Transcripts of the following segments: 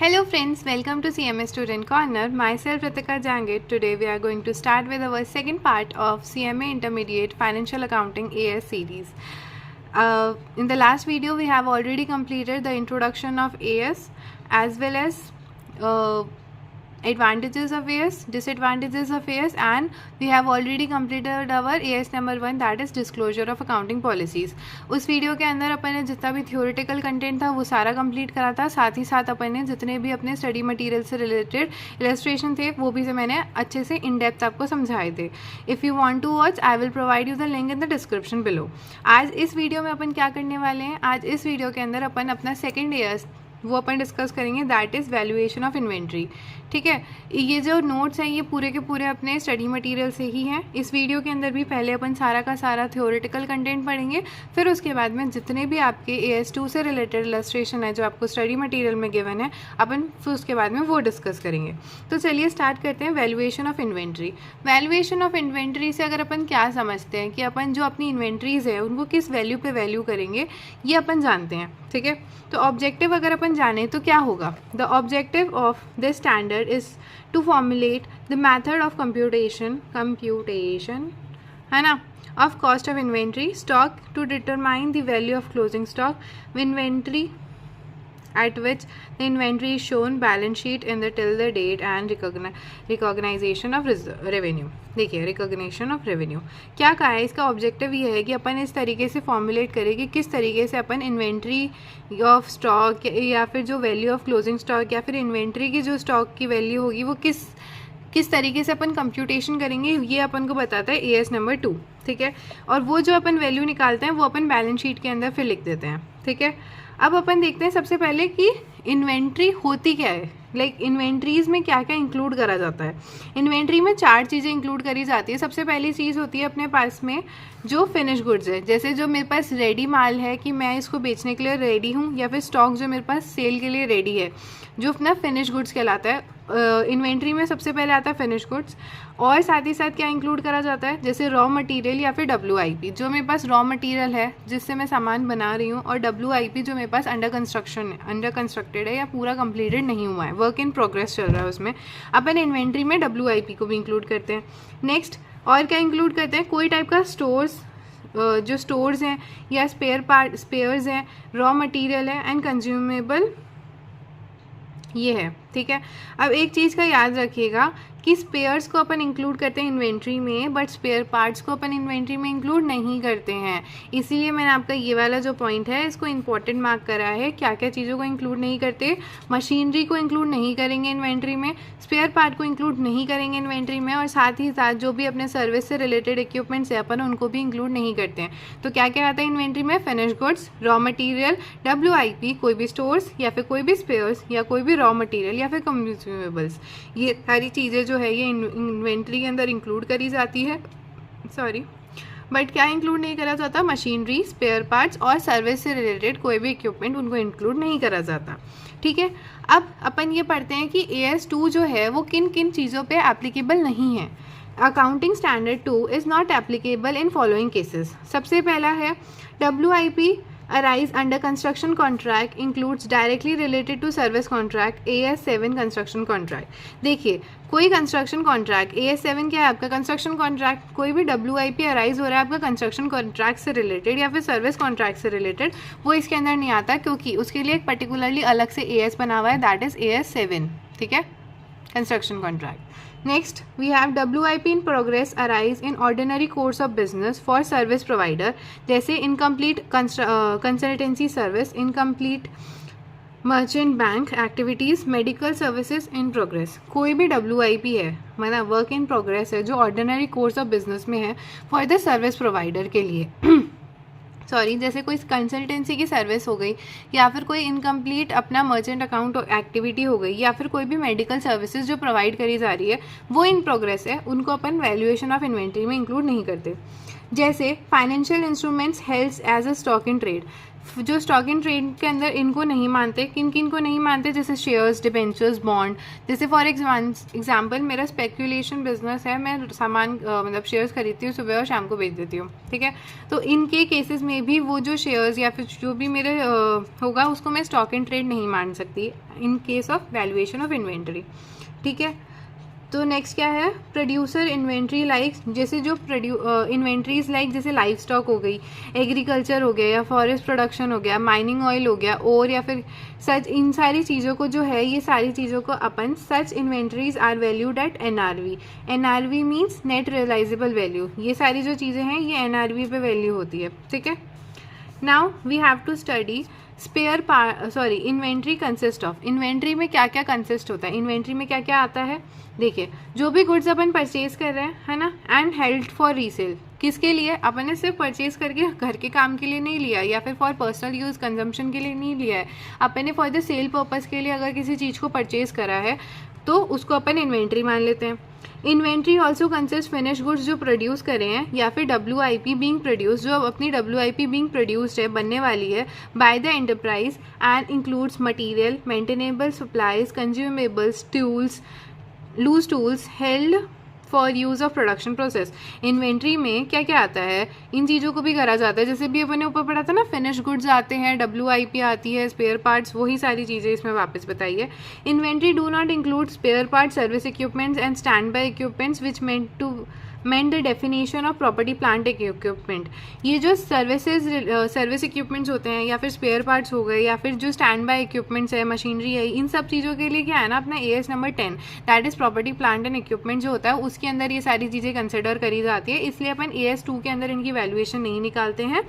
Hello friends, welcome to CMA Student Corner. Myself Ritika Jangit. Today we are going to start with our second part of CMA Intermediate Financial Accounting AS series. In the last video we have already completed the introduction of AS as well as advantages of AS, disadvantages of AS, and we have already completed our AS number 1, that is disclosure of accounting policies. उस video के अंदर अपन ने जितना भी theoretical content था वो सारा complete करा था, साथ ही साथ अपन ने जितने भी अपने स्टडी मटेरियल से रिलेटेड इलस्ट्रेशन थे वो भी से मैंने अच्छे से इन डेप्थ आपको समझाए थे. If you want to watch I will provide you the link in the description below. आज इस वीडियो में अपन क्या करने वाले हैं, आज इस वीडियो के अंदर अपन अपना सेकेंड AS वो अपन डिस्कस करेंगे, that is valuation of inventory. ठीक है, ये जो नोट्स हैं ये पूरे के पूरे अपने स्टडी मटेरियल से ही हैं. इस वीडियो के अंदर भी पहले अपन सारा का सारा थ्योरेटिकल कंटेंट पढ़ेंगे, फिर उसके बाद में जितने भी आपके AS2 से रिलेटेड इलस्ट्रेशन है जो आपको स्टडी मटेरियल में गिवन है अपन फिर उसके बाद में वो डिस्कस करेंगे. तो चलिए स्टार्ट करते हैं. Valuation of inventory. Valuation of inventory से अगर अपन क्या समझते हैं कि अपन जो अपनी इन्वेंट्रीज़ है उनको किस वैल्यू पे वैल्यू करेंगे ये अपन जानते हैं. ठीक है, तो ऑब्जेक्टिव अगर अपन जाने तो क्या होगा. The objective of this standard is to formulate the method of computation है ना, of cost of inventory stock to determine the value of closing stock inventory at which the inventory is shown balance sheet in the till the date and recognition of revenue. देखिए, recognition of revenue क्या कहा है, इसका objective ये है कि अपन इस तरीके से फॉर्मुलेट करें कि किस तरीके से अपन इन्वेंट्री ऑफ स्टॉक या फिर जो वैल्यू ऑफ क्लोजिंग स्टॉक या फिर इन्वेंट्री की जो स्टॉक की वैल्यू होगी वो किस तरीके से अपन कंप्यूटेशन करेंगे, ये अपन को बताता है AS नंबर 2. ठीक है, और वो जो अपन वैल्यू निकालते हैं वो अपन बैलेंस शीट के अंदर फिर लिख देते हैं. ठीक है, अब अपन देखते हैं सबसे पहले कि इन्वेंट्री होती क्या है, लाइक इन्वेंट्रीज़ में क्या क्या इंक्लूड करा जाता है. इन्वेंट्री में 4 चीज़ें इंक्लूड करी जाती है. सबसे पहली चीज़ होती है अपने पास में जो फिनिश गुड्स है, जैसे जो मेरे पास रेडी माल है कि मैं इसको बेचने के लिए रेडी हूँ, या फिर स्टॉक जो मेरे पास सेल के लिए रेडी है जो अपना फिनिश गुड्स कहलाता है. इन्वेंट्री में सबसे पहले आता है फिनिश गुड्स, और साथ ही साथ क्या इंक्लूड करा जाता है जैसे रॉ मटेरियल या फिर WIP. जो मेरे पास रॉ मटेरियल है जिससे मैं सामान बना रही हूँ, और WIP जो मेरे पास अंडर कंस्ट्रक्टेड है या पूरा कंप्लीटेड नहीं हुआ है, वर्क इन प्रोग्रेस चल रहा है, उसमें अपन इन्वेंट्री में WIP को भी इंक्लूड करते हैं. नेक्स्ट और क्या इंक्लूड करते हैं, कोई टाइप का स्टोर्स, जो स्टोर्स हैं या स्पेयर्स हैं, रॉ मटेरियल है एंड कंज्यूमेबल ये है. ठीक है, अब एक चीज़ का याद रखिएगा कि स्पेयर्स को अपन इंक्लूड करते हैं इन्वेंट्री में, बट स्पेयर पार्ट्स को अपन इन्वेंट्री में इंक्लूड नहीं करते हैं. इसीलिए मैंने आपका ये वाला जो पॉइंट है इसको इंपॉर्टेंट मार्क करा है. क्या क्या चीज़ों को इंक्लूड नहीं करते, मशीनरी को इंक्लूड नहीं करेंगे इन्वेंट्री में, स्पेयर पार्ट को इंक्लूड नहीं करेंगे इन्वेंट्री में, और साथ ही साथ जो भी अपने सर्विस से रिलेटेड इक्विपमेंट्स है अपन उनको भी इंक्लूड नहीं करते हैं. तो क्या क्या आता है इन्वेंट्री में, finish goods, raw material, WIP, कोई भी स्टोर्स या फिर कोई भी स्पेयर्स या कोई भी रॉ मटीरियल या फिर कंज्यूमेबल्स, ये सारी चीज़ें जो है ये इन्वेंट्री के अंदर इंक्लूड करी जाती है. बट क्या इंक्लूड नहीं करा जाता, मशीनरी, स्पेयर पार्ट्स और सर्विस से रिलेटेड कोई भी इक्विपमेंट उनको इंक्लूड नहीं करा जाता. ठीक है, अब अपन ये पढ़ते हैं कि AS2 जो है वो किन किन चीज़ों पे एप्लीकेबल नहीं है. Accounting standard 2 is not applicable in following cases. सबसे पहला है WIP arise under construction contract includes directly related to service contract AS7 construction contract. देखिए, कोई कंस्ट्रक्शन कॉन्ट्रैक्ट, AS7 क्या है आपका कंस्ट्रक्शन कॉन्ट्रैक्ट, कोई भी WIP अराइज हो रहा है आपका कंस्ट्रक्शन कॉन्ट्रैक्ट से रिलेटेड या फिर सर्विस कॉन्ट्रैक्ट से रिलेटेड, वो इसके अंदर नहीं आता क्योंकि उसके लिए एक पर्टिकुलरली अलग से AS बना हुआ है, दैट इज़ AS7. ठीक है, construction contract. Next, we have WIP in progress arise in ordinary course of business for service provider, जैसे incomplete consultancy service, incomplete merchant bank activities, medical services in progress. कोई भी WIP है मतलब work in progress है जो ordinary course of business में है for the service provider के लिए जैसे कोई कंसल्टेंसी की सर्विस हो गई या फिर कोई इनकम्प्लीट अपना मर्चेंट अकाउंट एक्टिविटी हो गई या फिर कोई भी मेडिकल सर्विसेज जो प्रोवाइड करी जा रही है वो इन प्रोग्रेस है, उनको अपन वैल्यूएशन ऑफ इन्वेंट्री में इंक्लूड नहीं करते. जैसे financial instruments held as a stock in trade. जो स्टॉक इन ट्रेड के अंदर इनको नहीं मानते, किन किन को नहीं मानते, जैसे शेयर्स, डिबेंचर्स, बॉन्ड। जैसे फॉर एग्जांपल मेरा स्पेक्यूलेशन बिजनेस है, मैं सामान मतलब शेयर्स खरीदती हूँ सुबह और शाम को बेच देती हूँ, ठीक है। तो इनके केसेस में भी वो जो शेयर्स या फिर जो भी मेरे होगा उसको मैं स्टॉक इन ट्रेड नहीं मान सकती in case of valuation of inventory, ठीक है। तो नेक्स्ट क्या है, प्रोड्यूसर इन्वेंट्री लाइक, जैसे जो इन्वेंट्रीज लाइक जैसे लाइफ स्टॉक हो गई, एग्रीकल्चर हो गया या फॉरेस्ट प्रोडक्शन हो गया, माइनिंग ऑयल हो गया, और या फिर सच, इन सारी चीज़ों को जो है, ये सारी चीज़ों को अपन such inventories are valued at NRV। NRV means net realisable value. ये सारी जो चीज़ें हैं ये NRV पे वैल्यू होती है, ठीक है। Now we have to study inventory consist of. Inventory में क्या क्या कंसिस्ट होता है, इन्वेंट्री में क्या क्या आता है। देखिए, जो भी गुड्स अपन परचेज कर रहे हैं, है ना, एंड हेल्ड फॉर रीसेल, किसके लिए, अपन ने सिर्फ परचेज करके घर के काम के लिए नहीं लिया या फिर फॉर पर्सनल यूज़ कंजम्पशन के लिए नहीं लिया है, अपन ने फॉर द सेल पर्पज़ के लिए अगर किसी चीज़ को परचेज करा है तो उसको अपन इन्वेंट्री मान लेते हैं। Inventory also consist finish goods जो प्रोड्यूस करे हैं, या फिर WIP बीइंग प्रोड्यूस, जो अपनी WIP बीइंग प्रोड्यूस्ड है, बनने वाली है by the enterprise, and includes material, maintainable supplies, consumables, tools, loose tools held for use of production process. Inventory में क्या क्या आता है, इन चीज़ों को भी करा जाता है, जैसे भी अपने ऊपर पढ़ा था ना, फिनिश गुड्स आते हैं, WIP आती है, स्पेयर पार्ट्स, वही सारी चीज़ें इसमें वापस बताइए। Inventory do not include spare part, service equipments and standby equipments which meant the definition of property plant equipment. ये जो सर्विस इक्विपमेंट्स होते हैं या फिर स्पेयर पार्ट्स हो गए या फिर जो स्टैंड बाय इक्विपमेंट्स है, मशीनरी है, इन सब चीज़ों के लिए क्या है ना, अपना AS number 10 that is property plant and equipment जो होता है उसके अंदर ये सारी चीज़ें कंसिडर करी जाती है, इसलिए अपन AS 2 के अंदर इनकी वैल्यूएशन नहीं निकालते हैं।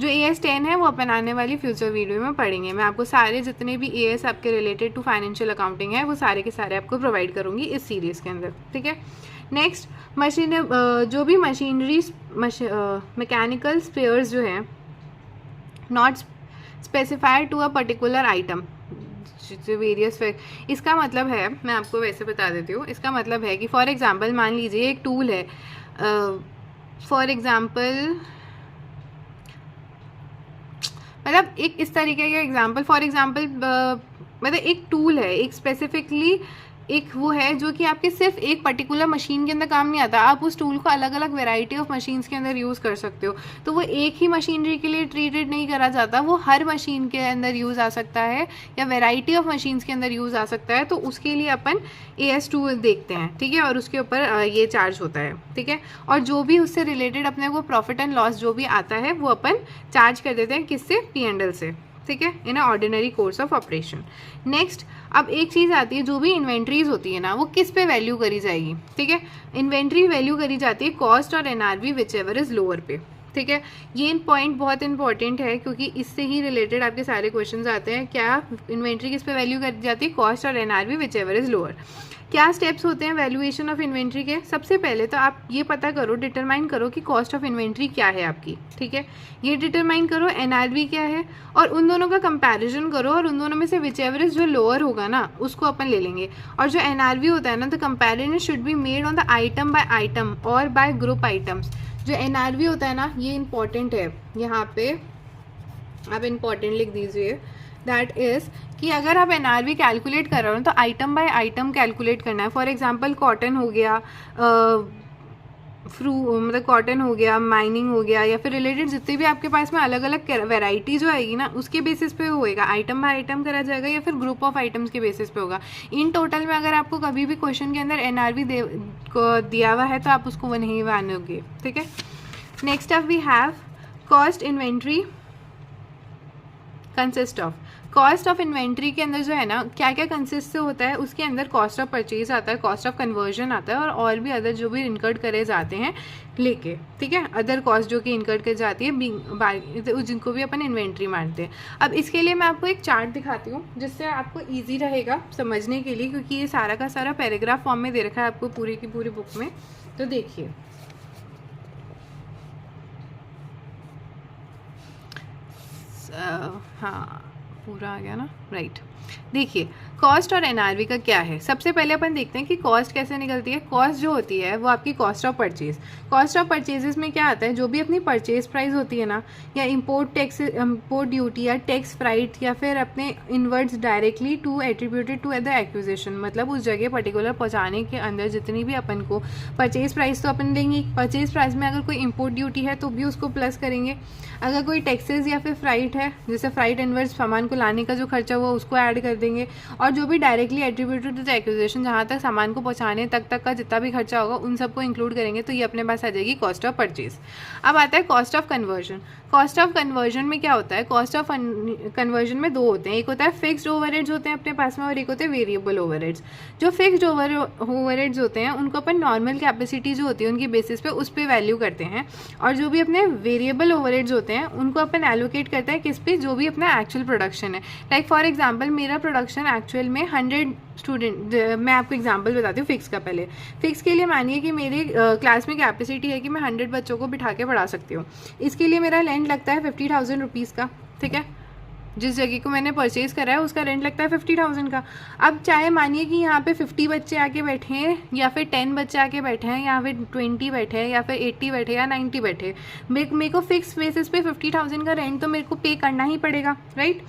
जो AS 10 है वो अपन आने वाली फ्यूचर वीडियो में पढ़ेंगे। मैं आपको सारे जितने भी AS आपके रिलेटेड टू फाइनेंशियल अकाउंटिंग है वो सारे के सारे आपको प्रोवाइड करूँगी इस सीरीज़ के अंदर, ठीक है। नेक्स्ट, मशीन, जो भी मशीनरी, मैकेनिकल स्पेयर्स जो हैं, not specified to a particular item, various, इसका मतलब है, मैं आपको वैसे बता देती हूँ, इसका मतलब है कि फॉर एग्जांपल मान लीजिए एक टूल है, फॉर एग्जांपल मतलब एक इस तरीके का एग्जांपल, फॉर एग्जांपल मतलब एक टूल है, एक स्पेसिफिकली एक वो है जो कि आपके सिर्फ एक पर्टिकुलर मशीन के अंदर काम नहीं आता, आप उस टूल को अलग अलग वैरायटी ऑफ मशीन्स के अंदर यूज़ कर सकते हो। तो वो एक ही मशीनरी के लिए ट्रीटेड नहीं करा जाता, वो हर मशीन के अंदर यूज़ आ सकता है या वैरायटी ऑफ मशीन्स के अंदर यूज़ आ सकता है। तो उसके लिए अपन AS 2 देखते हैं, ठीक है, और उसके ऊपर ये चार्ज होता है, ठीक है। और जो भी उससे रिलेटेड अपने को प्रॉफिट एंड लॉस जो भी आता है वो अपन चार्ज कर देते हैं, किससे, P&L से, ठीक है, इन ordinary course of operation. Next, अब एक चीज़ आती है, जो भी इन्वेंट्रीज होती है ना वो किस पे वैल्यू करी जाएगी, ठीक है। इन्वेंट्री वैल्यू करी जाती है कॉस्ट और NRV which ever is lower पे, ठीक है। ये पॉइंट बहुत इंपॉर्टेंट है क्योंकि इससे ही रिलेटेड आपके सारे क्वेश्चंस आते हैं। क्या इन्वेंट्री किस पे वैल्यू करी जाती है, कॉस्ट और NRV which ever is lower. क्या स्टेप्स होते हैं वैल्यूएशन ऑफ इन्वेंट्री के, सबसे पहले तो आप ये पता करो, डिटरमाइन करो कि कॉस्ट ऑफ इन्वेंट्री क्या है आपकी, ठीक है, ये डिटरमाइन करो, NRV क्या है, और उन दोनों का कंपैरिजन करो, और उन दोनों में से विच एवर इज जो लोअर होगा ना उसको अपन ले लेंगे। और जो NRV होता है ना, the comparison should be made on the item by item और बाय ग्रुप आइटम्स। जो NRV होता है ना, ये इंपॉर्टेंट है, यहाँ पे आप इंपॉर्टेंट लिख दीजिए, दैट इज़ कि अगर आप NRV कैलकुलेट कर रहे हो तो आइटम बाय आइटम कैलकुलेट करना है। फॉर एग्जांपल कॉटन हो गया, मतलब कॉटन हो गया, माइनिंग हो गया, या फिर रिलेटेड जितने भी आपके पास में अलग अलग वैरायटी जो आएगी ना उसके बेसिस पे होएगा, आइटम बाय आइटम करा जाएगा या फिर ग्रुप ऑफ आइटम्स के बेसिस पे होगा। इन टोटल में अगर आपको कभी भी क्वेश्चन के अंदर NRV दिया हुआ है तो आप उसको वो नहीं मानोगे, ठीक है। Next up we have cost inventory consist of. Cost of inventory के अंदर जो है ना क्या क्या कंसिस्ट से होता है, उसके अंदर कॉस्ट ऑफ परचेज आता है, कॉस्ट ऑफ कन्वर्जन आता है, और भी अदर जो भी इनकर्ड करे जाते हैं लेके, ठीक है, अदर कॉस्ट जो कि इनकर्ड कर जाती है जिनको भी अपन इन्वेंट्री मानते हैं। अब इसके लिए मैं आपको एक चार्ट दिखाती हूँ जिससे आपको ईजी रहेगा समझने के लिए, क्योंकि ये सारा का सारा पैराग्राफ फॉर्म में दे रखा है आपको पूरी की पूरी बुक में। तो देखिए, हाँ पूरा आ गया ना, राइट। देखिए कॉस्ट और एनआरवी का क्या है। सबसे पहले अपन देखते हैं कि कॉस्ट कैसे निकलती है। कॉस्ट जो होती है वो आपकी cost of purchase. Cost of purchases में क्या आता है, जो भी अपनी परचेज प्राइस होती है ना, या इम्पोर्ट टैक्स, इम्पोर्ट ड्यूटी या टैक्स फ्राइट, या फिर अपने inwards directly to attributed to the acquisition, मतलब उस जगह पर्टिकुलर पहुँचाने के अंदर जितनी भी अपन को परचेज प्राइस तो अपन देंगे। परचेज प्राइस में अगर कोई इम्पोर्ट ड्यूटी है तो भी उसको प्लस करेंगे। अगर कोई टैक्सेस या फिर फ्राइट है, जैसे फ्राइट इनवर्ड्स सामान को लाने का जो खर्चा हुआ उसको ऐड कर देंगे। और जो भी directly attributed to the acquisition, जहाँ तक सामान को पहुँचाने तक का जितना भी खर्चा होगा उन सबको इंक्लूड करेंगे, तो ये अपने पास आ जाएगी कॉस्ट ऑफ परचेज। अब आता है cost of conversion. Cost of conversion में क्या होता है, कॉस्ट ऑफ कन्वर्जन में दो होते हैं, एक होता है फिक्स्ड ओवरहेड्स होते हैं अपने पास में, और एक होते हैं वेरिएबल ओवरहेड्स। जो फिक्स्ड ओवरहेड्स होते हैं उनको अपन नॉर्मल कैपेसिटी जो होती है उनकी बेसिस पे उस पर वैल्यू करते हैं, और जो भी अपने वेरिएबल ओवरहेड्स होते हैं उनको अपन एलोकेट करते हैं किस पे, जो भी अपना एक्चुअल प्रोडक्शन है। लाइक फॉर एग्जांपल मेरा प्रोडक्शन एक्चुअल में 100 स्टूडेंट, मैं आपको एग्जांपल बताती हूँ फिक्स का। पहले फिक्स के लिए मानिए कि मेरे क्लास में कैपेसिटी है कि मैं 100 बच्चों को बिठा के पढ़ा सकती हूँ। इसके लिए मेरा रेंट लगता है 50,000 रुपीज़ का, ठीक है। जिस जगह को मैंने परचेज़ करा है उसका रेंट लगता है 50,000 का। अब चाहे मानिए कि यहाँ पे 50 बच्चे आके बैठे हैं, या फिर 10 बच्चे आके बैठे हैं, या फिर 20 बैठे हैं, या फिर 80 बैठे या 90 बैठे, मेरे को फिक्स बेसिस पे 50,000 का रेंट तो मेरे को पे करना ही पड़ेगा, राइट।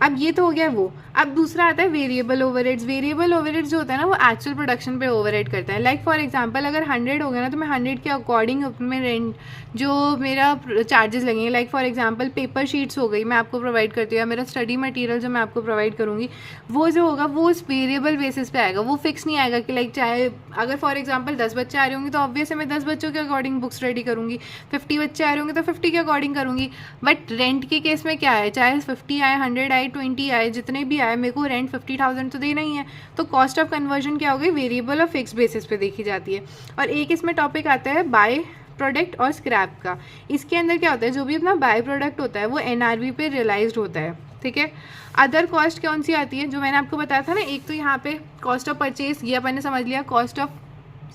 अब ये तो हो गया वो। अब दूसरा आता है वेरिएबल ओवरहेड्स। वेरिएबल ओवरहेड्स जो होता है ना वो एक्चुअल प्रोडक्शन पे ओवरहेड करता है। लाइक फॉर एग्जांपल अगर 100 हो गया ना, तो मैं 100 के अकॉर्डिंग में रेंट जो मेरा चार्जेस लगेंगे, like for example paper sheets हो गई मैं आपको प्रोवाइड करती हूँ, या मेरा स्टडी मटेरियल जो मैं आपको प्रोवाइड करूँगी वो जो होगा वो उस वेरिएबल बेसिस पे आएगा, वो फिक्स नहीं आएगा कि लाइक चाहे अगर फॉर एग्जाम्पल 10 बच्चे आ रहे होंगे तो ऑब्वियस मैं 10 बच्चों के अकॉर्डिंग बुक्स रेडी करूँगी, 50 बच्चे आ रहे होंगे तो 50 के अकॉर्डिंग करूँगी। बट रेंट के केस में क्या है, चाहे 50 आए, 100 आए, 20 आए, जितने भी आए, मेरे को रेंट 50,000 तो देना ही है। तो कॉस्ट ऑफ कन्वर्जन क्या हो गई, वेरिएबल और फिक्स बेसिस पे देखी जाती है। और एक इसमें टॉपिक आता है बाय प्रोडक्ट और स्क्रैप का। इसके अंदर क्या होता है, जो भी अपना बाय प्रोडक्ट होता है वो एनआरवी पे रियलाइज्ड होता है, ठीक है। अदर कॉस्ट कौन सी आती है, जो मैंने आपको बताया था ना, एक तो यहाँ पे कॉस्ट ऑफ परचेज, ये अपन ने समझ लिया। कॉस्ट ऑफ,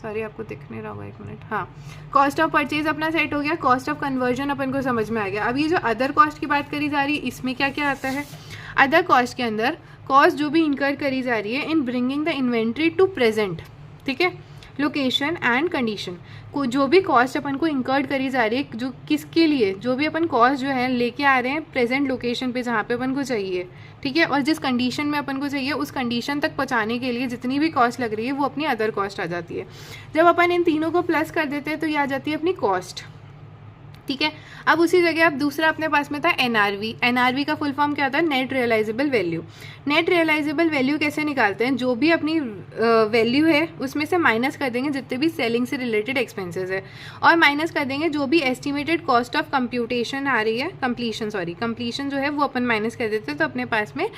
सॉरी आपको दिख नहीं रहा होगा, एक मिनट, हाँ, कॉस्ट ऑफ परचेज अपना सेट हो गया। कॉस्ट ऑफ कन्वर्जन अपन को समझ में आ गया। अब ये जो अदर कॉस्ट की बात करी जा रही है, इसमें क्या क्या आता है। अदर कॉस्ट के अंदर कॉस्ट जो भी इंकर करी जा रही है in bringing the inventory to present, ठीक है, लोकेशन एंड कंडीशन को, जो भी कॉस्ट अपन को इंकर्ड करी जा रही है, जो किसके लिए, जो भी अपन कॉस्ट जो है लेके आ रहे हैं प्रेजेंट लोकेशन पे जहाँ पे अपन को चाहिए, ठीक है, और जिस कंडीशन में अपन को चाहिए उस कंडीशन तक पहुँचाने के लिए जितनी भी कॉस्ट लग रही है वो अपनी अदर कॉस्ट आ जाती है। जब अपन इन तीनों को प्लस कर देते हैं तो ये आ जाती है अपनी कॉस्ट, ठीक है। अब उसी जगह अब दूसरा अपने पास में था एनआरवी। एनआरवी का फुल फॉर्म क्या होता है, net realisable value. Net realisable value कैसे निकालते हैं, जो भी अपनी वैल्यू है उसमें से माइनस कर देंगे जितने भी सेलिंग से रिलेटेड एक्सपेंसेस है, और माइनस कर देंगे जो भी एस्टिमेटेड कॉस्ट ऑफ कंप्यूटेशन आ रही है, कंप्लीशन जो है वो अपन माइनस कर देते हैं, तो अपने पास में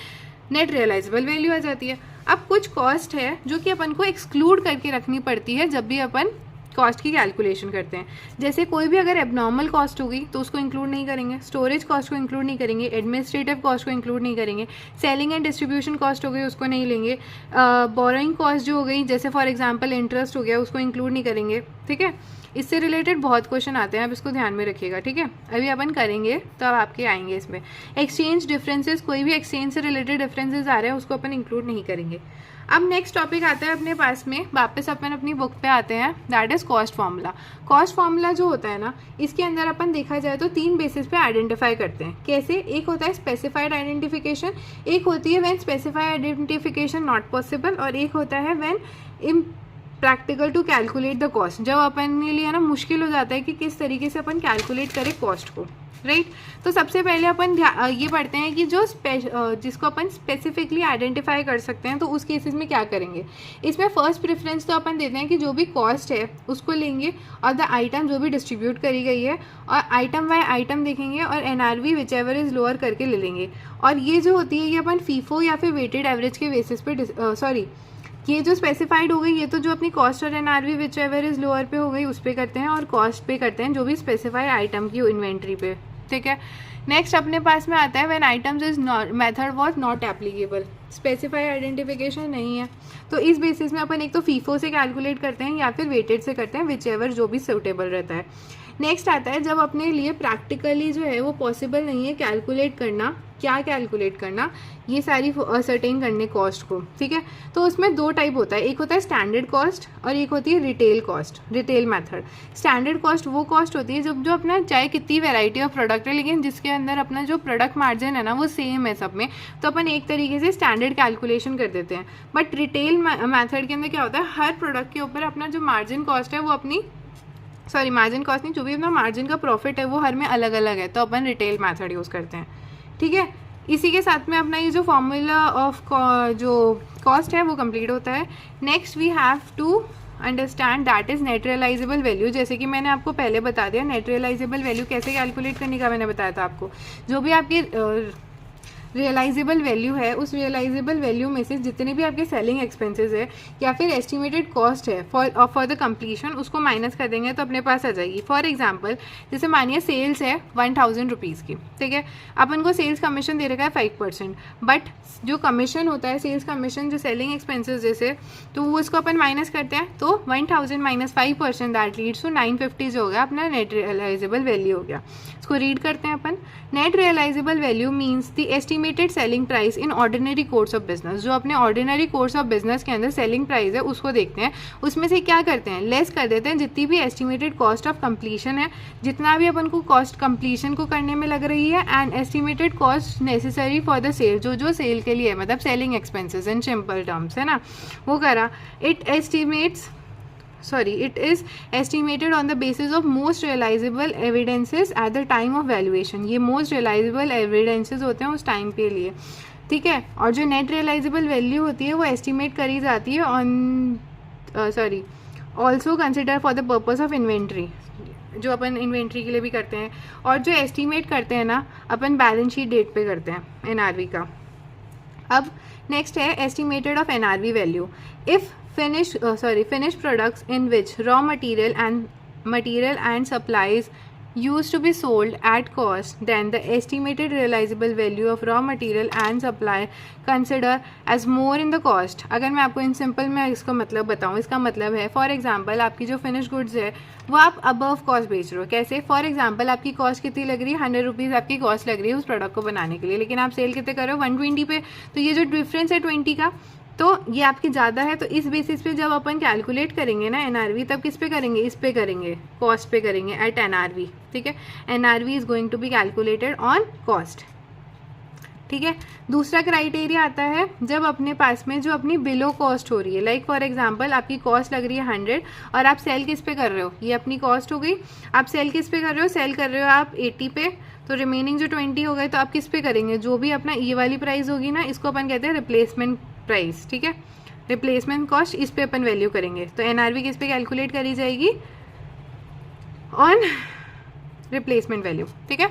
नेट रियलाइजेबल वैल्यू आ जाती है। अब कुछ कॉस्ट है जो कि अपन को एक्सक्लूड करके रखनी पड़ती है जब भी अपन कॉस्ट की कैलकुलेशन करते हैं। जैसे कोई भी अगर एबनॉर्मल कॉस्ट होगी तो उसको इंक्लूड नहीं करेंगे, स्टोरेज कॉस्ट को इंक्लूड नहीं करेंगे, एडमिनिस्ट्रेटिव कॉस्ट को इंक्लूड नहीं करेंगे, सेलिंग एंड डिस्ट्रीब्यूशन कॉस्ट हो गई उसको नहीं लेंगे, बोरोइंग कॉस्ट जो हो गई जैसे फॉर एग्जांपल इंटरेस्ट हो गया उसको इंक्लूड नहीं करेंगे, ठीक है। इससे रिलेटेड बहुत क्वेश्चन आते हैं, आप इसको ध्यान में रखिएगा, ठीक है। अभी अपन करेंगे तो अब आपके आएंगे इसमें। एक्सचेंज डिफरेंसेस, कोई भी एक्सचेंज से रिलेटेड डिफरेंसेस आ रहे हैं उसको अपन इंक्लूड नहीं करेंगे। अब नेक्स्ट टॉपिक आता है अपने पास में, वापस अपन अपनी बुक पे आते हैं, that is cost formula. Cost formula जो होता है ना, इसके अंदर अपन देखा जाए तो 3 बेसिस पे आइडेंटिफाई करते हैं। कैसे, एक होता है स्पेसिफाइड आइडेंटिफिकेशन, एक होती है when specified identification not possible, और एक होता है when practical to calculate the cost, जब अपन के लिए ना मुश्किल हो जाता है कि किस तरीके से अपन कैलकुलेट करें कॉस्ट को, राइट। तो सबसे पहले अपन ये पढ़ते हैं कि जो जिसको अपन स्पेसिफिकली आइडेंटिफाई कर सकते हैं तो उस केसेस में क्या करेंगे। इसमें फर्स्ट प्रेफरेंस तो अपन देते हैं कि जो भी कॉस्ट है उसको लेंगे और द आइटम जो भी डिस्ट्रीब्यूट करी गई है, और आइटम बाय आइटम देखेंगे और NRV which ever is lower करके ले लेंगे। और ये जो होती है ये अपन फीफो या फिर वेटेड एवरेज के बेसिस पे ये जो स्पेसिफाइड हो गई ये तो जो अपनी कॉस्ट और NRV which ever is lower पे हो गई उस पर करते हैं, और कॉस्ट पे करते हैं जो भी स्पेसिफाइड आइटम की इन्वेंट्री पे, ठीक है। नेक्स्ट अपने पास में आता है when items is method was not applicable, specified identification नहीं है, तो इस बेसिस में अपन एक तो फीफो से कैलकुलेट करते हैं या फिर वेटेड से करते हैं, विच एवर जो भी सूटेबल रहता है। नेक्स्ट आता है जब अपने लिए प्रैक्टिकली जो है वो पॉसिबल नहीं है कैलकुलेट करना, क्या कैलकुलेट करना, ये सारी असर्टेन करने कॉस्ट को, ठीक है। तो उसमें दो टाइप होता है, एक होता है स्टैंडर्ड कॉस्ट और एक होती है retail cost, retail method. Standard cost वो कॉस्ट होती है जब जो अपना चाहे कितनी वैरायटी ऑफ प्रोडक्ट है लेकिन जिसके अंदर अपना जो प्रोडक्ट मार्जिन है ना वो सेम है सब में, तो अपन एक तरीके से स्टैंडर्ड कैलकुलेशन कर देते हैं। बट रिटेल मेथड के अंदर क्या होता है, हर प्रोडक्ट के ऊपर अपना जो मार्जिन कॉस्ट है वो अपनी मार्जिन कॉस्ट नहीं, जो भी अपना मार्जिन का प्रॉफिट है वो हर में अलग अलग है, तो अपन रिटेल मेथड यूज़ करते हैं, ठीक है। इसी के साथ में अपना ये जो फॉर्मूला ऑफ जो कॉस्ट है वो कंप्लीट होता है। Next we have to understand that is net realisable value. जैसे कि मैंने आपको पहले बता दिया नेट रियलाइजेबल वैल्यू कैसे कैलकुलेट करने का मैंने बताया था आपको। जो भी आपकी रियलाइजेबल वैल्यू है उस रियलाइजेबल वैल्यू में से जितने भी आपके सेलिंग एक्सपेंसेस है या फिर एस्टिमेटेड कॉस्ट है फॉर द कंप्लीशन उसको माइनस कर देंगे तो अपने पास आ जाएगी। फॉर एग्जांपल जैसे मानिए सेल्स है 1000 रुपीज़ की, ठीक है, अपन को सेल्स कमीशन दे रखा है 5%, बट जो कमीशन होता है सेल्स कमीशन जो सेलिंग एक्सपेंसेस जैसे, तो वो इसको अपन माइनस करते हैं तो 1000 माइनस 5% दैट लीड्स टू 950 जो हो गया अपना नेट रियलाइजेबल वैल्यू हो गया। इसको रीड करते हैं अपन। Net realisable value means the estimated selling price in ordinary course of business. जो अपने ऑर्डिनरी कोर्स ऑफ बिजनेस के अंदर सेलिंग प्राइस है उसको देखते हैं, उसमें से क्या करते हैं लेस कर देते हैं जितनी भी एस्टिमेटेड कॉस्ट ऑफ कंप्लीशन है, जितना भी अपन को कॉस्ट कंप्लीशन को करने में लग रही है, and estimated cost necessary for the sale, जो सेल के लिए मतलब selling expenses in simple terms है ना, वो करा। It is estimated on the basis of most realizable evidences at the time of valuation। ये most realizable evidences होते हैं उस टाइम के लिए, ठीक है। और जो नेट रियलाइजेबल वैल्यू होती है वो एस्टिमेट करी जाती है also consider for the purpose of inventory, जो अपन इन्वेंट्री के लिए भी करते हैं। और जो एस्टिमेट करते हैं ना अपन बैलेंस शीट डेट पे करते हैं NRV का। अब नेक्स्ट है estimated of NRV value. If finished products in which raw material and supplies used to be sold at cost, then the estimated realizable value of raw material and supply consider as more in the cost। अगर मैं आपको in simple में इसका मतलब बताऊँ, इसका मतलब है फॉर एग्जांपल आपकी जो फिनिश गुड्स है वो आप अबव कॉस्ट बेच रहे हो। कैसे? फॉर एग्जांपल आपकी कॉस्ट कितनी लग रही है, 100 रुपीज़ आपकी कॉस्ट लग रही है उस प्रोडक्ट को बनाने के लिए, लेकिन आप सेल कितने कर रहे हो 120 पे, तो ये जो डिफरेंस है 20 का, तो ये आपकी ज़्यादा है। तो इस बेसिस पे जब अपन कैलकुलेट करेंगे ना NRV, तब किस पे करेंगे, इस पे करेंगे, कॉस्ट पे करेंगे एट NRV, ठीक है। NRV is going to be calculated on cost, ठीक है। दूसरा क्राइटेरिया आता है जब अपने पास में जो अपनी बिलो कॉस्ट हो रही है, लाइक फॉर एग्जांपल आपकी कॉस्ट लग रही है 100 और आप सेल किस पे कर रहे हो, ये अपनी कॉस्ट हो गई, आप सेल किस पे कर रहे हो, सेल कर रहे हो आप 80 पे, तो रिमेनिंग जो 20 हो गए तो आप किस पे करेंगे, जो भी अपना ये वाली प्राइस होगी ना इसको अपन कहते हैं रिप्लेसमेंट प्राइस, ठीक है, रिप्लेसमेंट कॉस्ट, इस पे अपन वैल्यू करेंगे। तो NRV किस पे कैलकुलेट करी जाएगी, ऑन रिप्लेसमेंट वैल्यू, ठीक है।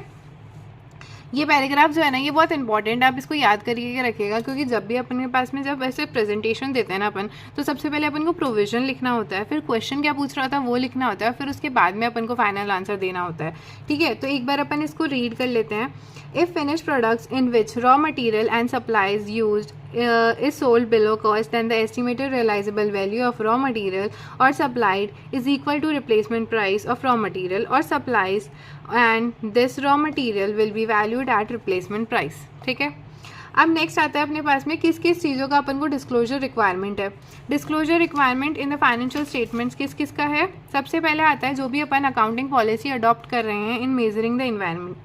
ये पैराग्राफ जो है ना ये बहुत इंपॉर्टेंट है, आप इसको याद करके रखिएगा, क्योंकि जब भी अपन के पास में जब ऐसे प्रेजेंटेशन देते हैं ना अपन, तो सबसे पहले अपन को प्रोविजन लिखना होता है, फिर क्वेश्चन क्या पूछ रहा था वो लिखना होता है, फिर उसके बाद में अपन को फाइनल आंसर देना होता है, ठीक है। तो एक बार अपन इसको रीड कर लेते हैं। If finish products in which raw material and supplies used is sold below cost, then the estimated realizable value of raw material or supplied is equal to replacement price of raw material or supplies, and this raw material will be valued at replacement price, ठीक है। अब next आता है अपने पास में किस किस चीज़ों का अपन को डिस्क्लोजर रिक्वायरमेंट है। Disclosure requirement in the financial statements किस किस का है, सबसे पहले आता है जो भी अपन अकाउंटिंग पॉलिसी अडॉप्ट कर रहे हैं इन मेजरिंग द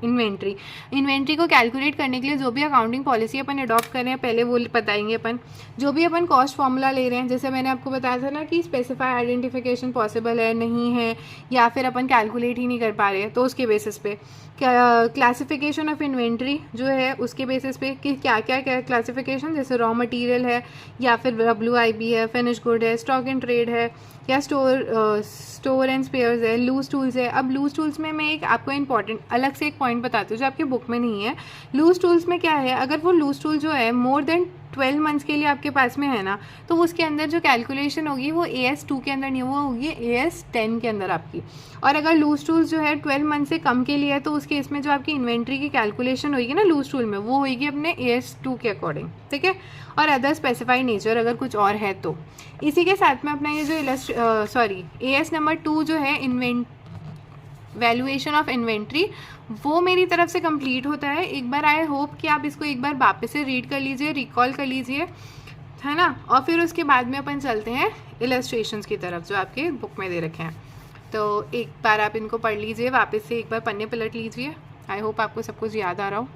इन्वेंट्री को कैलकुलेट करने के लिए जो भी अकाउंटिंग पॉलिसी अपन अडॉप्ट कर रहे हैं पहले वो बताएंगे अपन। जो भी अपन कॉस्ट फॉर्मूला ले रहे हैं, जैसे मैंने आपको बताया था ना कि स्पेसिफाई आइडेंटिफिकेशन पॉसिबल है नहीं है, या फिर अपन कैलकुलेट ही नहीं कर पा रहे हैं, तो उसके बेसिस पे क्लासिफिकेशन ऑफ इन्वेंट्री जो है उसके बेसिस पे कि क्या क्या क्लासिफिकेशन, जैसे रॉ मटेरियल है या फिर WIP है, फिनिश गुड है, स्टॉक एंड ट्रेड है, या स्टोर एंड स्पेयर्स है, लूज टूल्स है। अब लूज टूल्स में मैं एक आपको इंपॉर्टेंट अलग से एक पॉइंट बताती हूँ जो आपके बुक में नहीं है। लूज टूल्स में क्या है, अगर वो लूज टूल जो है मोर देन 12 मंथ्स के लिए आपके पास में है ना, तो उसके अंदर जो कैलकुलेशन होगी वो AS2 के अंदर नहीं, वो होगी AS10 के अंदर आपकी। और अगर लूज टूल्स जो है 12 मंथ से कम के लिए है तो उसके इसमें जो आपकी इन्वेंट्री की कैलकुलेशन होगी ना लूज टूल में, वो होगी अपने AS2 के अकॉर्डिंग, ठीक है। और अदर स्पेसिफाइड नेचर अगर कुछ और है तो। इसी के साथ में अपना ये जो AS नंबर 2 जो है वैल्यूएशन ऑफ इन्वेंट्री, वो मेरी तरफ से कंप्लीट होता है। एक बार आई होप कि आप इसको एक बार वापस से रीड कर लीजिए, रिकॉल कर लीजिए, है ना। और फिर उसके बाद में अपन चलते हैं इलस्ट्रेशंस की तरफ जो आपके बुक में दे रखे हैं। तो एक बार आप इनको पढ़ लीजिए, वापस से एक बार पन्ने पलट लीजिए। आई होप आपको सब कुछ याद आ रहा हो।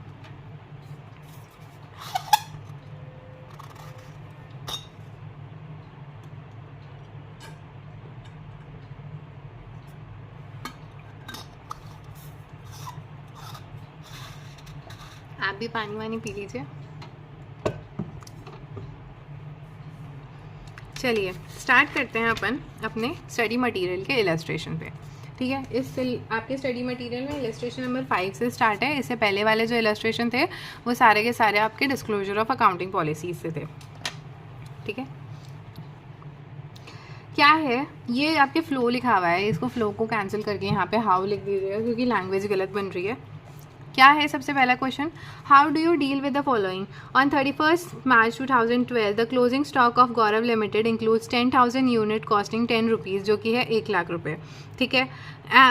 आप भी पानी वानी पी लीजिए। चलिए स्टार्ट करते हैं अपन अपने स्टडी मटेरियल के इलस्ट्रेशन पे, ठीक है। इस आपके स्टडी मटेरियल में इलस्ट्रेशन नंबर 5 से स्टार्ट है। इससे पहले वाले जो इलस्ट्रेशन थे वो सारे के सारे आपके डिस्क्लोजर ऑफ अकाउंटिंग पॉलिसीज से थे, ठीक है। क्या है ये आपके फ्लो लिखा हुआ है, इसको फ्लो को कैंसिल करके यहाँ पे हाउ लिख दीजिएगा क्योंकि लैंग्वेज गलत बन रही है। क्या है सबसे पहला question, how do you deal with the following. On 31 March 2012 the closing stock of Gaurav limited includes 10,000 unit costing 10 rupees, जो कि है 1 लाख रुपए, ठीक है।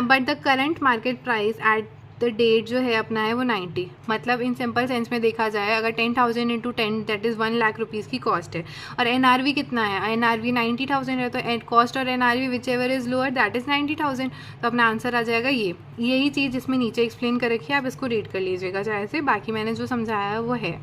But the current market price at the date जो है अपना है वो 90, मतलब इन सिंपल सेंस में देखा जाए अगर 10,000 into 10 that is 1 lakh rupees की कॉस्ट है। और एनआरवी कितना है, एनआरवी 90,000 है, तो कॉस्ट और NRV which ever is lower that is 90,000। तो अपना आंसर आ जाएगा ये। यही चीज़ इसमें नीचे एक्सप्लेन कर रखी है, आप इसको रीड कर लीजिएगा चाहे से, बाकी मैंने जो समझाया है वो है,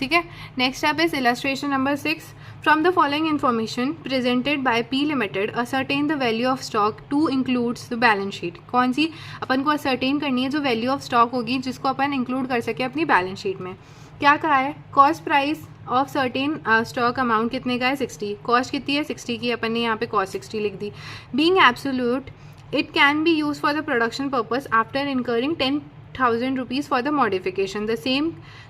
ठीक है। Next up is illustration number 6। From the following information presented by P Limited, ascertain the value of stock to includes the balance sheet। कौन सी अपन को ascertain करनी है जो वैल्यू ऑफ स्टॉक होगी जिसको अपन इंक्लूड कर सके अपनी बैलेंस शीट में। क्या कहा है, cost price of certain stock amount कितने का है 60, कॉस्ट कितनी है 60 की, अपन ने यहाँ पे कॉस्ट 60 लिख दी। Being absolute it can be use for the production purpose after incurring 10,000 rupees for the modification. The same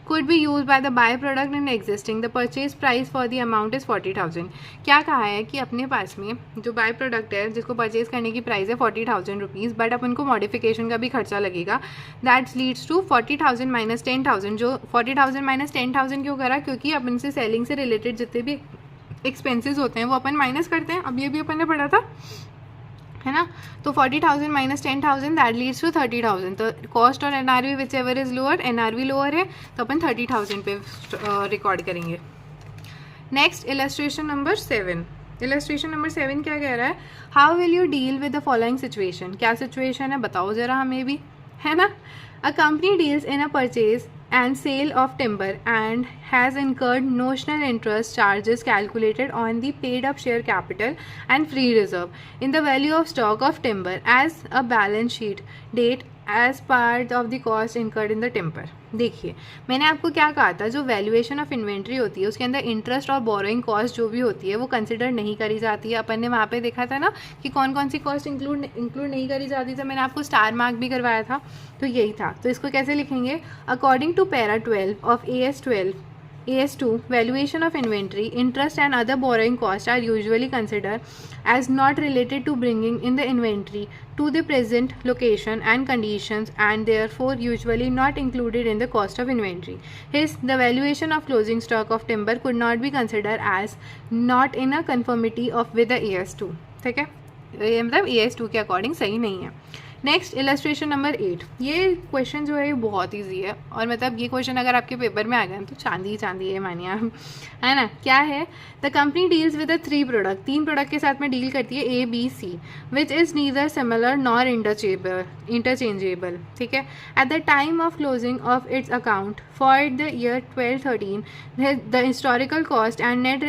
could be used by the byproduct in existing. The purchase price for the amount is 40,000. क्या कहा है कि अपने पास में जो by product है जिसको परचेज करने की प्राइस है 40,000 रुपीज़, बट अपन को मॉडिफिकेशन का भी खर्चा लगेगा। That leads to 40,000 minus 10,000। जो 40,000 माइनस 10,000 क्यों करा, क्योंकि अपन से सेलिंग से रिलेटेड जितने भी एक्सपेंसेस होते हैं वो अपन माइनस करते हैं। अब ये भी अपन ने पढ़ा था, है ना। तो 40,000 माइनस 10,000 दैट लीड्स टू 30,000। तो कॉस्ट और NRV which ever is lower, NRV lower है तो अपन 30,000 पे रिकॉर्ड करेंगे। Next illustration number 7। Illustration number 7 क्या कह रहा है, how will you deal with the following situation. क्या सिचुएशन है बताओ जरा हमें भी, है ना। A company deals in a purchase and sale of timber and has incurred notional interest charges calculated on the paid up share capital and free reserve in the value of stock of timber as a balance sheet date as part of the cost incurred in the timber। देखिए मैंने आपको क्या कहा था, जो valuation of inventory होती है उसके अंदर इंटरेस्ट और बोरोइंग कॉस्ट जो भी होती है वो कंसिडर नहीं करी जाती है। अपन ने वहाँ पे देखा था ना कि कौन कौन सी कॉस्ट इंक्लूड नहीं करी जाती थी, मैंने आपको स्टार मार्क भी करवाया था, तो यही था। तो इसको कैसे लिखेंगे, according to para 12 of AS2 valuation of inventory, interest and other borrowing costs are usually considered as not related to bringing in the inventory to the present location and conditions and therefore usually not included in the cost of inventory. Hence, the valuation of closing stock of timber could not be considered as not in a conformity of with the AS2। ठीक है, ये मतलब AS2 के according सही नहीं है। Next illustration number 8। ये question जो है ये बहुत ईजी है, और मतलब ये क्वेश्चन अगर आपके पेपर में आ गए तो चांदी चांदी है मानिए आप, है ना। क्या है, the company deals with the 3 product, 3 product के साथ में डील करती है A-B-C which is neither similar nor interchangeable, ठीक है। At the time of closing of its account for the year 12-13 the historical cost and net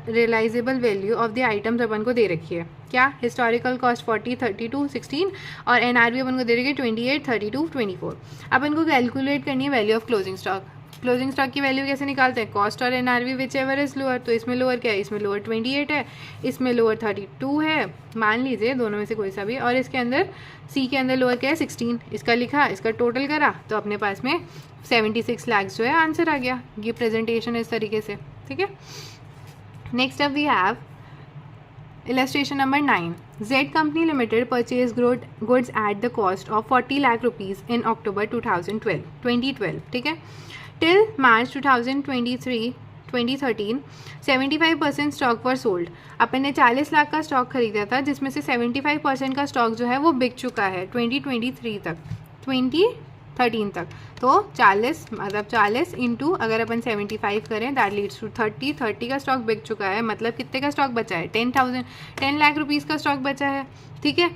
realisable value of the items अपन को दे रखी है। क्या, हिस्टोरिकल कॉस्ट 40, 32, 16 और एनआरवी अपन को दे रखी है 28, 32, 24। अपन को कैलकुलेट करनी है value of closing stock. Closing stock की वैल्यू कैसे निकालते हैं, कॉस्ट और NRV which ever is lower. तो इसमें लोअर क्या है, इसमें लोअर 28 है, इसमें लोअर 32 है, मान लीजिए दोनों में से कोई सा भी, और इसके अंदर सी के अंदर लोअर क्या है 16। इसका लिखा, इसका टोटल करा तो अपने पास में 76 लाख जो है आंसर आ गया। ये प्रेजेंटेशन इस तरीके से, ठीक है। Next up we have illustration number 9। Z Company Limited purchased goods at the cost of 40 lakh rupees in October 2012, ठीक है। Till March 2023 2013 75% stock were sold. अपन ने 40 लाख का स्टॉक खरीदा था जिसमें से 75% का स्टॉक जो है वो बिक चुका है 2023 तक, 2013 तक। तो 40 मतलब 40 इंटू अगर अपन 75 करें दैट लीड्स टू 30 का स्टॉक बिक चुका है। मतलब कितने का स्टॉक बचा है? 10 लाख रुपीज़ का स्टॉक बचा है। ठीक है,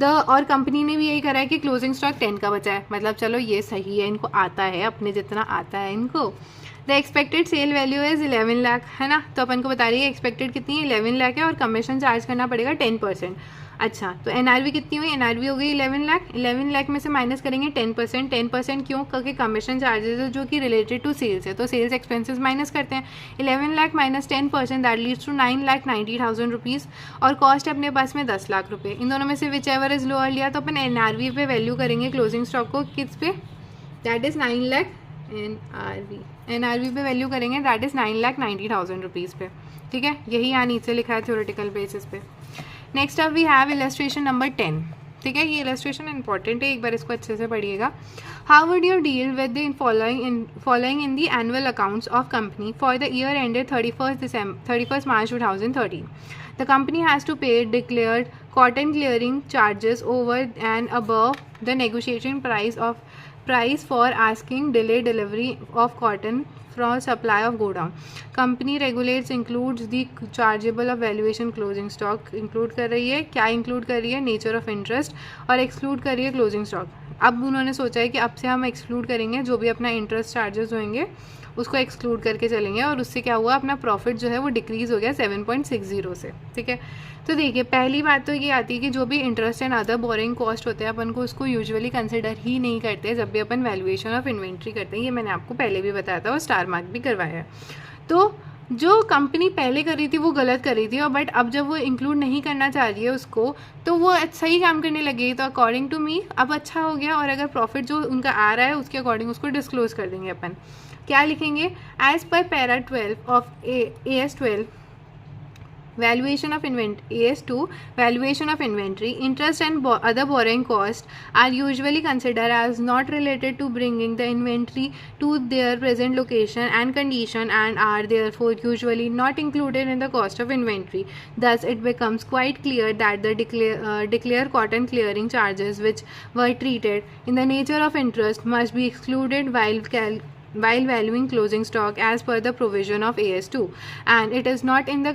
और कंपनी ने भी यही करा है कि क्लोजिंग स्टॉक 10 का बचा है। मतलब चलो ये सही है, इनको आता है, अपने जितना आता है इनको। The expected sale value is 11 lakh, है ना। तो अपन को बता रही है एक्सपेक्टेड कितनी है, 11 लाख है, और कमीशन चार्ज करना पड़ेगा 10%। अच्छा, तो एनआरवी कितनी हुई? एनआरवी हो गई 11 लाख। 11 लाख में से माइनस करेंगे 10%। 10% क्यों? क्योंकि कमीशन चार्जेस है जो कि रिलेटेड टू सेल्स है, तो सेल्स एक्सपेंसेस माइनस करते हैं। 11 lakh minus 10% that leads to 9,90,000 rupees. और कॉस्ट है अपने पास में 10 लाख रुपये। इन दोनों में से विच एवर इज लोअर लिया तो अपन एनआरवी पे वैल्यू करेंगे क्लोजिंग स्टॉक को, किस पे? That is 9 lakh. एनआरवी पे वैल्यू करेंगे दैट इज़ 9,90,000 रुपीज़ पे। ठीक है, यही यहाँ नीचे लिखा है थ्योरेटिकल बेसिस पे। नेक्स्ट अब वी हैव इलस्ट्रेशन नंबर 10। ठीक है, ये इलस्ट्रेशन इंपॉर्टेंट है, एक बार इसको अच्छे से पढ़िएगा। How would you deal with the following in the annual accounts of company for the year ended 31 March 2013? The company has to pay declared cotton clearing charges over and above the negotiation price for asking delayed delivery of cotton from supply of godown. Company regulates includes the chargeable of valuation closing stock include कर रही है, क्या include कर रही है? nature of interest, और exclude कर रही है closing stock। अब उन्होंने सोचा है कि अब से हम exclude करेंगे जो भी अपना इंटरेस्ट चार्जेस होंगे उसको एक्सक्लूड करके चलेंगे, और उससे क्या हुआ, अपना प्रॉफिट जो है वो डिक्रीज़ हो गया 7.60 से। ठीक है, तो देखिए पहली बात तो ये आती है कि जो भी interest and other borrowing cost होते हैं अपन को उसको यूजुअली कंसिडर ही नहीं करते जब भी अपन वैल्यूएशन ऑफ इन्वेंट्री करते हैं। ये मैंने आपको पहले भी बताया था और स्टार मार्क भी करवाया है। तो जो कंपनी पहले कर रही थी वो गलत कर रही थी, और बट अब जब वो इंक्लूड नहीं करना चाह रही है उसको, तो वो सही काम करने लगी। तो अकॉर्डिंग टू मी अब अच्छा हो गया, और अगर प्रॉफिट जो उनका आ रहा है उसके अकॉर्डिंग उसको डिस्क्लोज कर देंगे अपन। क्या लिखेंगे? एज पर para 12 of AS12 valuation of AS2 valuation of inventory, interest and other borrowing costs are usually considered as not related to bringing the inventory to their present location and condition, and are therefore usually not included in the cost of inventory. Thus it becomes quite clear that the declare cotton clearing charges which were treated in the nature of interest must be excluded while valuing closing stock as per the provision of AS2, and it is not in the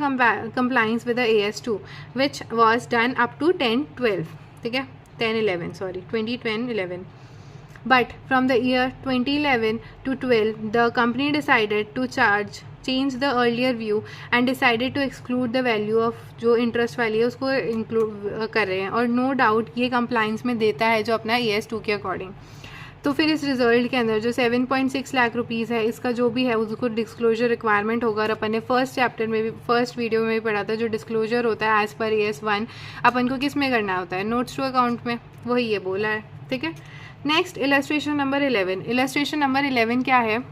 compliance with the AS2 which was done up to 2011 but from the year 2011 to 12 the company decided to change the earlier view and decided to exclude the value of जो interest वाली है उसको include कर रहे हैं, और no doubt ये compliance में देता है जो अपना AS2 के अकॉर्डिंग। तो फिर इस रिजल्ट के अंदर जो 7.6 लाख रुपीज़ है इसका जो भी है उसको डिस्क्लोजर रिक्वायरमेंट होगा, और अपन ने फर्स्ट चैप्टर में भी फर्स्ट वीडियो में भी पढ़ा था जो डिस्क्लोजर होता है एज़ पर AS1 अपन को किस में करना होता है? नोट्स टू अकाउंट में, वही ये बोला है। ठीक है, next illustration number 11। Illustration number 11 क्या है?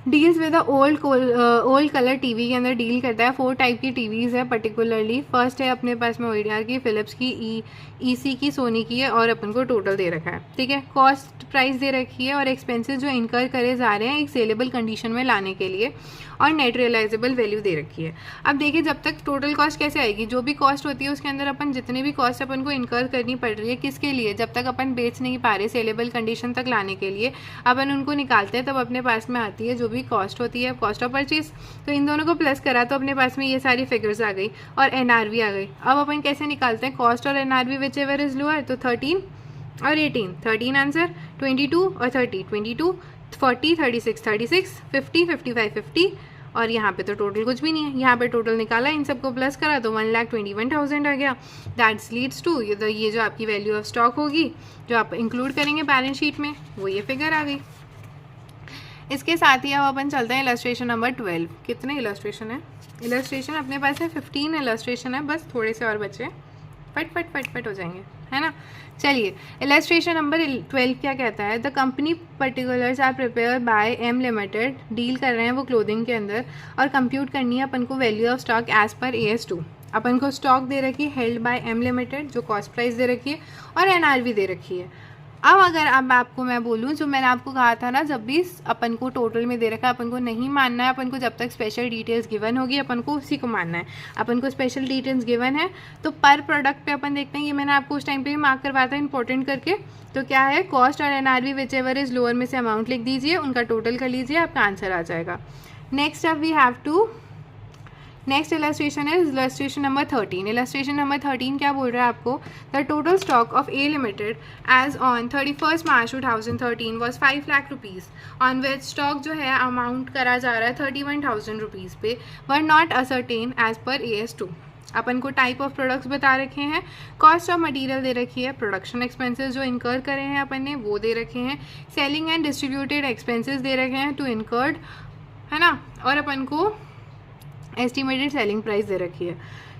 Deals with old colour TV के अंदर डील करता है। 4 टाइप की टीवीज़ है पर्टिकुलरली। फर्स्ट है अपने पास में ODR की, फिलिप्स की, EC की, सोनी की है, और अपन को टोटल दे रखा है। ठीक है, कॉस्ट प्राइस दे रखी है और एक्सपेंसेस जो इनकर करे जा रहे हैं एक सेलेबल कंडीशन में लाने के लिए, और नेट रियलाइजेबल वैल्यू दे रखी है। अब देखिए जब तक टोटल कॉस्ट कैसे आएगी, जो भी कॉस्ट होती है उसके अंदर अपन जितनी भी कॉस्ट अपन को इनकर करनी पड़ रही है किसके लिए, जब तक अपन बेच नहीं पा रहे सेलेबल कंडीशन तक लाने के लिए अपन उनको निकालते हैं, तब अपने पास में आती है जो भी कॉस्ट होती है, कॉस्ट ऑफ परचेज। तो इन दोनों को प्लस करा तो अपने पास में ये सारी फिगर्स आ गई और NRV आ गई। अब अपन कैसे निकालते हैं कॉस्ट और NRV which ever is lower? तो 13 और 18, 13 आंसर, 22 और 30, 22, 40, 36, 36, 50, 55, 50, और यहाँ पे तो टोटल कुछ भी नहीं है। यहाँ पे टोटल निकाला, इन सबको प्लस करा तो 1,21,000 आ गया। दैट्स लीड्स टू ये जो आपकी वैल्यू ऑफ स्टॉक होगी जो आप इंक्लूड करेंगे बैलेंस शीट में, वो ये फिगर आ गई। इसके साथ ही अब अपन चलते हैं इलस्ट्रेशन नंबर 12। कितने इलस्ट्रेशन है? इलस्ट्रेशन अपने पास है 15 इलस्ट्रेशन है, बस थोड़े से और बचे, फट हो जाएंगे, है ना। चलिए इलस्ट्रेशन नंबर 12 क्या कहता है? The company particulars are prepare by M limited, deal कर रहे हैं वो क्लोथिंग के अंदर, और कंप्यूट करनी है अपन को value of stock as per AS2। अपन को स्टॉक दे रखी है हेल्ड बाय M लिमिटेड जो कॉस्ट प्राइस दे रखी है, और NRV दे रखी है। अब अगर अब आपको मैं बोलूँ, जो मैंने आपको कहा था ना, जब भी अपन को टोटल में दे रखा है अपन को नहीं मानना है, अपन को जब तक स्पेशल डिटेल्स गिवन होगी अपन को उसी को मानना है। अपन को स्पेशल डिटेल्स गिवन है तो पर प्रोडक्ट पे अपन देखते हैं, ये मैंने आपको उस टाइम पे ही मार्क करवाया था इंपॉर्टेंट करके। तो क्या है, कॉस्ट और NRV which ever is lower में से अमाउंट लिख दीजिए, उनका टोटल कर लीजिए, आपका आंसर आ जाएगा। नेक्स्ट अब we have to next illustration है इलस्ट्रेशन नंबर 13। इलस्ट्रेशन नंबर 13 क्या बोल रहा है आपको, the total stock of A limited as on 31 March 2013 was 5 lakh rupees, on which stock जो है अमाउंट करा जा रहा है 31,000 रुपीज़ पे, were not ascertain as per AS2। अपन को टाइप ऑफ प्रोडक्ट्स बता रखे हैं, कॉस्ट ऑफ मटेरियल दे रखी है, प्रोडक्शन एक्सपेंसेस जो इनकर करे हैं अपन ने वो दे रखे हैं, सेलिंग एंड डिस्ट्रीब्यूटेड एक्सपेंसेस दे रखे हैं टू इनकर्ड, है ना, और अपन को एस्टिमेटेड सेलिंग प्राइस दे रखी है।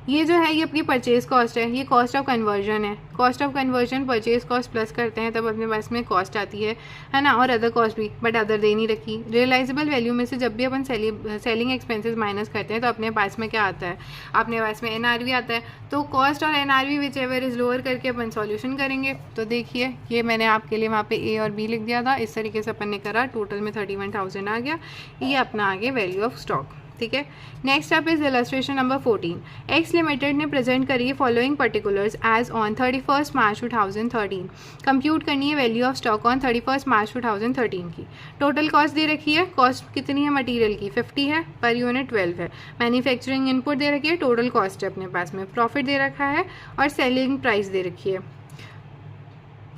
ये जो है ये अपनी परचेज कॉस्ट है, ये कॉस्ट ऑफ कन्वर्जन है। Cost of conversion purchase cost plus करते हैं तब अपने पास में कॉस्ट आती है ना, और अदर कॉस्ट भी, बट अदर दे नहीं रखी। रियलाइजेबल वैल्यू में से जब भी अपन सेलिंग एक्सपेंसेस माइनस करते हैं तो अपने पास में क्या आता है, अपने पास में NRV आता है। तो कॉस्ट और NRV which ever is lower करके अपन सॉल्यूशन करेंगे। तो देखिए ये मैंने आपके लिए वहाँ पे A और B लिख दिया था, इस तरीके से अपन ने करा, टोटल में 31,000 आ गया, ये अपना आ गया वैल्यू ऑफ स्टॉक। ठीक है, next up is illustration number 14। X limited ने प्रेजेंट करी है following particulars as on 31 March 2013। Compute करनी है value of stock on 31 March 2013 की। टोटल कॉस्ट दे रखी है, कॉस्ट कितनी है मटेरियल की 50 है, पर यूनिट 12 है। मैन्युफैक्चरिंग इनपुट दे रखी है, टोटल कॉस्ट है अपने पास में, प्रॉफिट दे रखा है और सेलिंग प्राइस दे रखी है।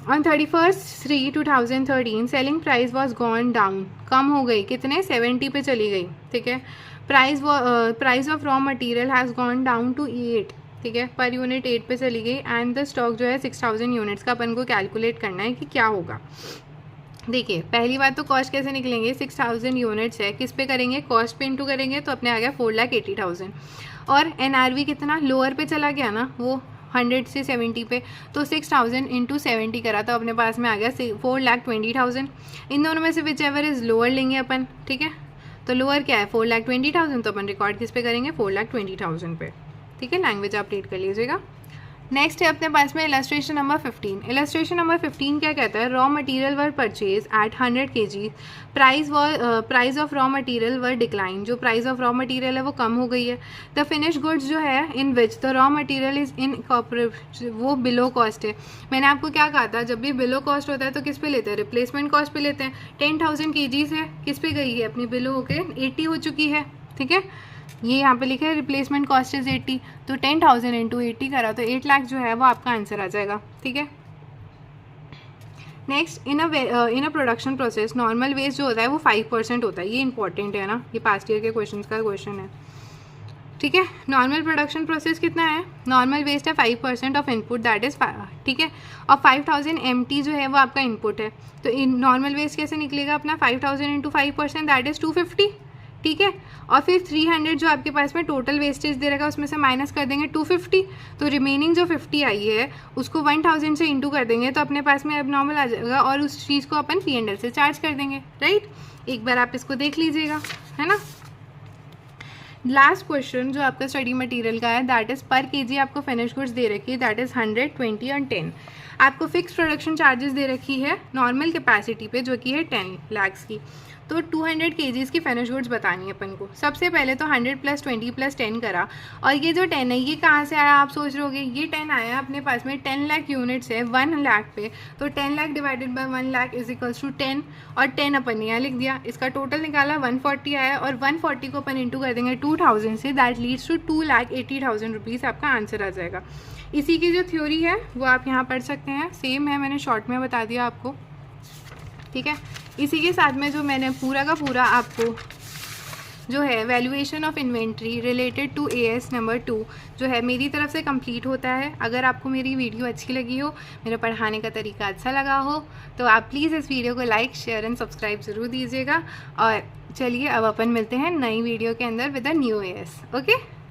On 31/3/2013 selling price was gone down, कम हो गई, कितने 70 पे चली गई। ठीक है, price of raw material has gone down to 8, ठीक है, पर यूनिट 8 पे चली गई। एंड द स्टॉक जो है 6000 यूनिट्स का अपन को कैलकुलेट करना है कि क्या होगा। देखिए पहली बात तो कॉस्ट कैसे निकलेंगे, 6000 यूनिट्स है, किस पे करेंगे, कॉस्ट पे इंटू करेंगे तो अपने आ गया 4,80,000। और NRV कितना लोअर पे चला गया ना, वो 100 से 70 पे, तो 6000 इंटू 70 करा तो अपने पास में आ गया 4,20,000। इन दोनों में से विच एवर इज लोअर लेंगे अपन। ठीक है, तो लोअर क्या है 4,20,000, तो अपन रिकॉर्ड किस पे करेंगे 4,20,000 पे। ठीक है, लैंग्वेज अपडेट कर लीजिएगा। नेक्स्ट है अपने पास में इलस्ट्रेशन नंबर 15। इलस्ट्रेशन नंबर 15 क्या कहता है, raw material were purchase at 100 kg, price of raw material were decline, जो प्राइस ऑफ रॉ मटेरियल है वो कम हो गई है। द फिनिश गुड्स जो है in which the raw material is in वो बिलो कॉस्ट है। मैंने आपको क्या कहा था, जब भी बिलो कॉस्ट होता है तो किस पे लेते हैं, रिप्लेसमेंट कॉस्ट पे लेते हैं। 10,000 kg है, किस पे गई है अपनी बिलो होके 80 हो चुकी है। ठीक है, ये यहाँ पे लिखा है रिप्लेसमेंट कॉस्ट इज 80, तो 10,000 इंटू 80 करा तो 8 लाख जो है वो आपका आंसर आ जाएगा। ठीक है, next in a production process normal waste जो होता है वो 5% होता है। ये इंपॉर्टेंट है ना, ये पास्ट ईयर के क्वेश्चन का क्वेश्चन है। ठीक है, नॉर्मल प्रोडक्शन प्रोसेस कितना है, नॉर्मल वेस्ट है 5% ऑफ इनपुट दैट इज, ठीक है, और 5000 MT जो है वो आपका इनपुट है। तो नॉर्मल वेस्ट कैसे निकलेगा अपना, 5000 इंटू 5% दैट इज 250। ठीक है, और फिर 300 जो आपके पास में टोटल वेस्टेज दे रखा है उसमें से माइनस कर देंगे 250, तो रिमेनिंग जो 50 आई है उसको 1000 से इंटू कर देंगे तो अपने पास में एबनॉर्मल आ जाएगा और उस चीज़ को अपन P&L से चार्ज कर देंगे। राइट, एक बार आप इसको देख लीजिएगा, है ना। लास्ट क्वेश्चन जो आपका स्टडी मटेरियल का है दैट इज़ पर केजी आपको फिनिश गुड्स दे रखी है दैट इज़ 100, 20 और 10। आपको फिक्स प्रोडक्शन चार्जेस दे रखी है नॉर्मल कैपेसिटी पे जो कि है 10 लाख की। तो 200 kgs की फिनिश गुड्स बतानी है अपन को। सबसे पहले तो 100 + 20 + 10 करा, और ये जो 10 है ये कहाँ से आया आप सोच रहे होगे, ये 10 आया अपने पास में 10 लाख यूनिट्स है 1 लाख पे, तो 10 lakh divided by 1 lakh is equals to 10, और 10 अपन ने यहाँ लिख दिया। इसका टोटल निकाला 140 आया, और 140 को अपन इंटू कर देंगे 2000 से, दैट लीड्स टू 2,80,000 रुपीज़ आपका आंसर आ जाएगा। इसी की जो थ्योरी है वो आप यहाँ पढ़ सकते हैं, सेम है, मैंने शॉर्ट में बता दिया आपको। ठीक है, इसी के साथ में जो मैंने पूरा का पूरा आपको जो है valuation of inventory related to AS number 2 जो है मेरी तरफ से कंप्लीट होता है। अगर आपको मेरी वीडियो अच्छी लगी हो, मेरा पढ़ाने का तरीका अच्छा लगा हो, तो आप प्लीज़ इस वीडियो को लाइक, शेयर एंड सब्सक्राइब ज़रूर दीजिएगा। और चलिए अब अपन मिलते हैं नई वीडियो के अंदर with a new AS। Okay.